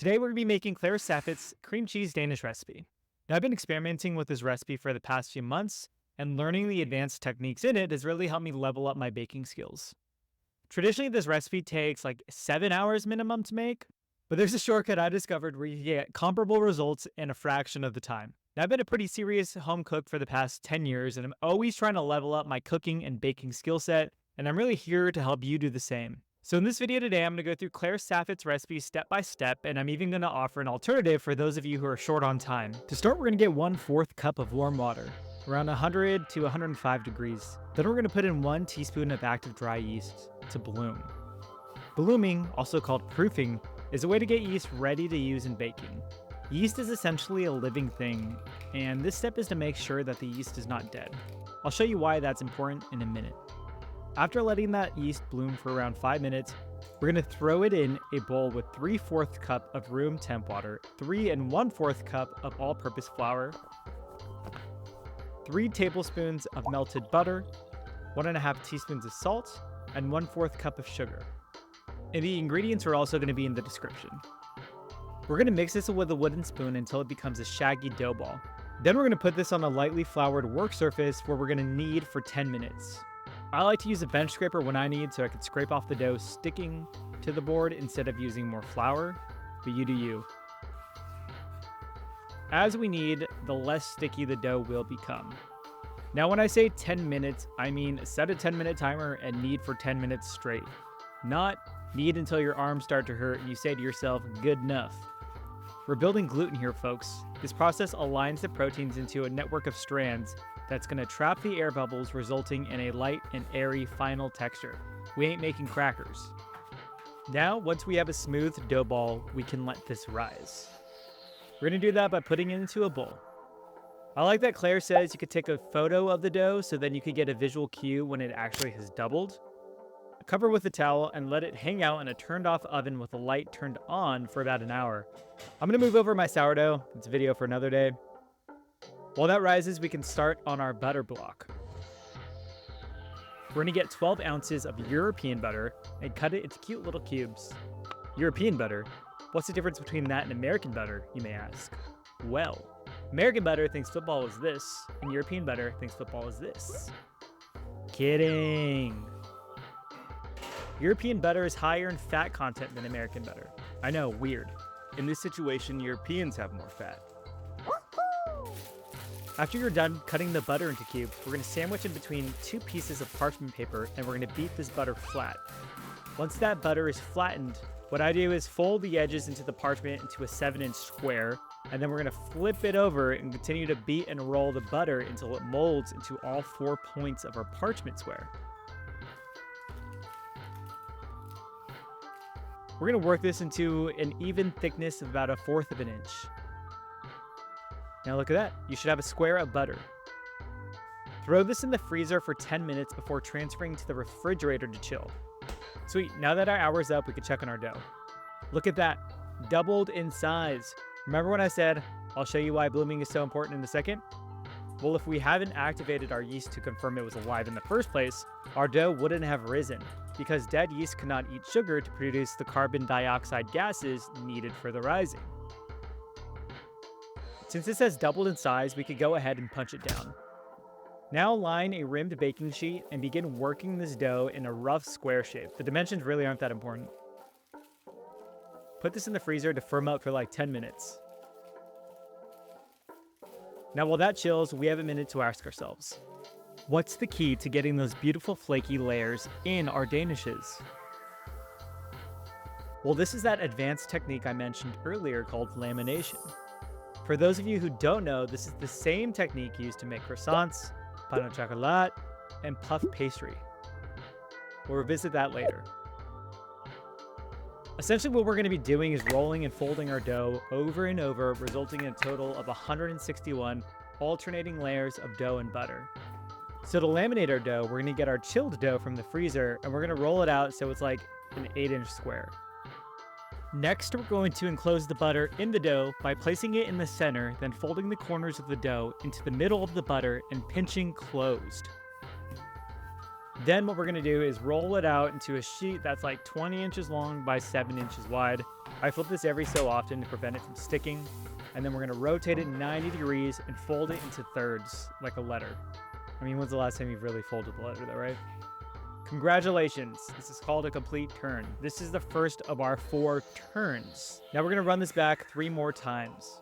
Today we're going to be making Claire Saffitz cream cheese Danish recipe. Now I've been experimenting with this recipe for the past few months, and learning the advanced techniques in it has really helped me level up my baking skills. Traditionally, this recipe takes like 7 hours minimum to make, but there's a shortcut I discovered where you get comparable results in a fraction of the time. Now, I've been a pretty serious home cook for the past 10 years, and I'm always trying to level up my cooking and baking skill set, and I'm really here to help you do the same. So in this video today, I'm going to go through Claire Saffitz recipe step by step, and I'm even going to offer an alternative for those of you who are short on time. To start, we're going to get 1/4 cup of warm water, around 100 to 105 degrees. Then we're going to put in 1 teaspoon of active dry yeast to bloom. Blooming, also called proofing, is a way to get yeast ready to use in baking. Yeast is essentially a living thing, and this step is to make sure that the yeast is not dead. I'll show you why that's important in a minute. After letting that yeast bloom for around 5 minutes, we're going to throw it in a bowl with 3/4 cup of room temp water, 3 1/4 cup of all-purpose flour, 3 tablespoons of melted butter, 1.5 teaspoons of salt, and 1/4 cup of sugar. And the ingredients are also going to be in the description. We're going to mix this with a wooden spoon until it becomes a shaggy dough ball. Then we're going to put this on a lightly floured work surface where we're going to knead for 10 minutes. I like to use a bench scraper when I knead so I can scrape off the dough sticking to the board instead of using more flour, but you do you. As we knead, the less sticky the dough will become. Now when I say 10 minutes, I mean set a 10-minute timer and knead for 10 minutes straight. Not knead until your arms start to hurt and you say to yourself, good enough. We're building gluten here, folks. This process aligns the proteins into a network of strands that's going to trap the air bubbles, resulting in a light and airy final texture. We ain't making crackers. Now, once we have a smooth dough ball, we can let this rise. We're going to do that by putting it into a bowl. I like that Claire says you could take a photo of the dough so then you could get a visual cue when it actually has doubled. Cover with a towel and let it hang out in a turned off oven with the light turned on for about an hour. I'm going to move over my sourdough. It's a video for another day. While that rises, we can start on our butter block. We're going to get 12 ounces of European butter and cut it into cute little cubes. European butter? What's the difference between that and American butter, you may ask? Well, American butter thinks football is this, and European butter thinks football is this. Kidding. European butter is higher in fat content than American butter. I know, weird. In this situation, Europeans have more fat. After you're done cutting the butter into cubes, we're going to sandwich in between 2 pieces of parchment paper and we're going to beat this butter flat. Once that butter is flattened, what I do is fold the edges into the parchment into a 7-inch square, and then we're going to flip it over and continue to beat and roll the butter until it molds into all 4 points of our parchment square. We're going to work this into an even thickness of about 1/4 of an inch. Now look at that, you should have a square of butter. Throw this in the freezer for 10 minutes before transferring to the refrigerator to chill. Sweet, now that our hour's up, we can check on our dough. Look at that, doubled in size. Remember when I said, I'll show you why blooming is so important in a second? Well, if we haven't activated our yeast to confirm it was alive in the first place, our dough wouldn't have risen, because dead yeast cannot eat sugar to produce the carbon dioxide gases needed for the rising. Since this has doubled in size, we could go ahead and punch it down. Now line a rimmed baking sheet and begin working this dough in a rough square shape. The dimensions really aren't that important. Put this in the freezer to firm up for like 10 minutes. Now while that chills, we have a minute to ask ourselves, what's the key to getting those beautiful flaky layers in our danishes? Well, this is that advanced technique I mentioned earlier called lamination. For those of you who don't know, this is the same technique used to make croissants, pain au chocolat, and puff pastry. We'll revisit that later. Essentially what we're going to be doing is rolling and folding our dough over and over, resulting in a total of 161 alternating layers of dough and butter. So to laminate our dough, we're going to get our chilled dough from the freezer and we're going to roll it out so it's like an 8-inch square. Next, we're going to enclose the butter in the dough by placing it in the center, then folding the corners of the dough into the middle of the butter and pinching closed. Then what we're going to do is roll it out into a sheet that's like 20 inches long by 7 inches wide. I flip this every so often to prevent it from sticking, and then we're going to rotate it 90 degrees and fold it into thirds, like a letter. I mean, when's the last time you've really folded the letter though, right? Congratulations, this is called a complete turn. This is the first of our 4 turns. Now we're going to run this back 3 more times.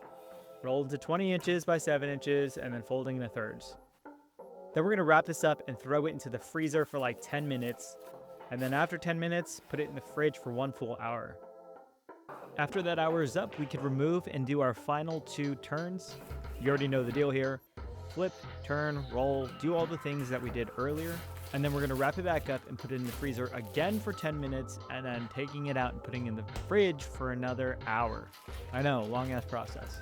Roll into 20 inches by 7 inches, and then folding into thirds. Then we're going to wrap this up and throw it into the freezer for like 10 minutes. And then after 10 minutes, put it in the fridge for 1 full hour. After that hour is up, we could remove and do our final 2 turns. You already know the deal here. Flip, turn, roll, do all the things that we did earlier. And then we're going to wrap it back up and put it in the freezer again for 10 minutes, and then taking it out and putting it in the fridge for another hour. I know, long ass process.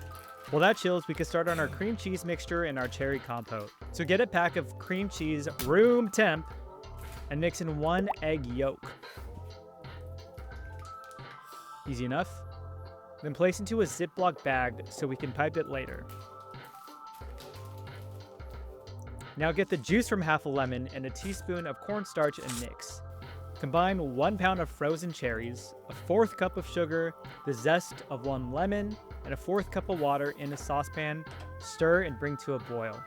While that chills, we can start on our cream cheese mixture and our cherry compote. So get a pack of cream cheese, room temp, and mix in 1 egg yolk. Easy enough. Then place into a Ziploc bag so we can pipe it later. Now get the juice from half a lemon and a teaspoon of cornstarch and mix. Combine 1 pound of frozen cherries, a 1/4 cup of sugar, the zest of 1 lemon, and a 1/4 cup of water in a saucepan. Stir and bring to a boil.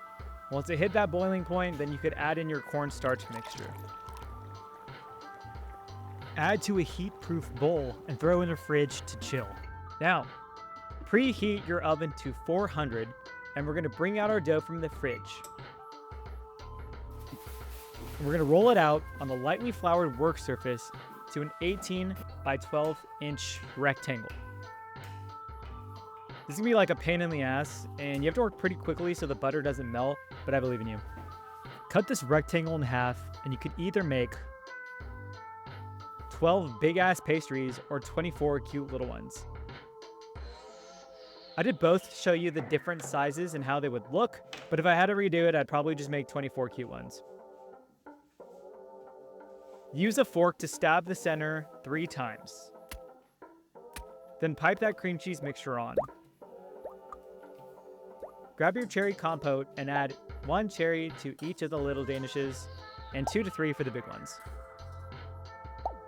Once it hit that boiling point, then you could add in your cornstarch mixture. Add to a heat-proof bowl and throw in the fridge to chill. Now, preheat your oven to 400, and we're going to bring out our dough from the fridge. And we're going to roll it out on a lightly floured work surface to an 18 by 12 inch rectangle. This is going to be like a pain in the ass, and you have to work pretty quickly so the butter doesn't melt, but I believe in you. Cut this rectangle in half, and you could either make 12 big-ass pastries or 24 cute little ones. I did both to show you the different sizes and how they would look, but if I had to redo it, I'd probably just make 24 cute ones. Use a fork to stab the center 3 times. Then pipe that cream cheese mixture on. Grab your cherry compote and add 1 cherry to each of the little danishes and 2 to 3 for the big ones.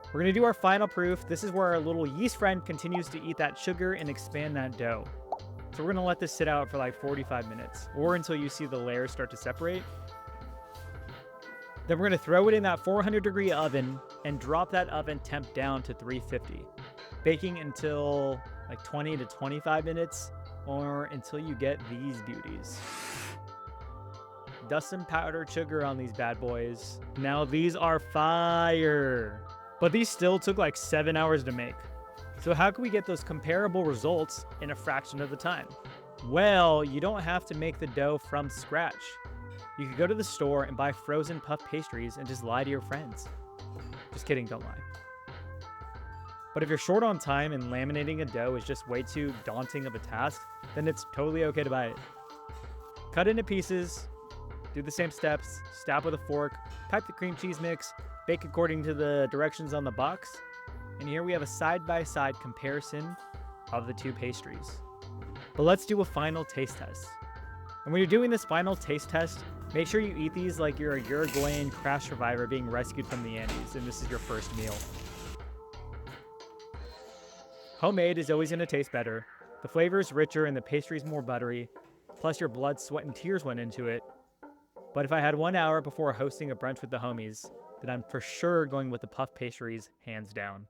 We're going to do our final proof. This is where our little yeast friend continues to eat that sugar and expand that dough. So we're going to let this sit out for like 45 minutes or until you see the layers start to separate. Then we're going to throw it in that 400-degree oven and drop that oven temp down to 350, baking until like 20 to 25 minutes or until you get these beauties. Dust some powdered sugar on these bad boys. Now these are fire, but these still took like 7 hours to make. So how can we get those comparable results in a fraction of the time? Well, you don't have to make the dough from scratch. You could go to the store and buy frozen puff pastries and just lie to your friends. Just kidding, don't lie. But if you're short on time and laminating a dough is just way too daunting of a task, then it's totally okay to buy it. Cut into pieces, do the same steps, stab with a fork, pipe the cream cheese mix, bake according to the directions on the box, and here we have a side-by-side comparison of the 2 pastries. But let's do a final taste test. And when you're doing this final taste test, make sure you eat these like you're a Uruguayan crash survivor being rescued from the Andes and this is your first meal. Homemade is always going to taste better. The flavor is richer and the pastry is more buttery. Plus your blood, sweat, and tears went into it. But if I had 1 hour before hosting a brunch with the homies, then I'm for sure going with the puff pastries, hands down.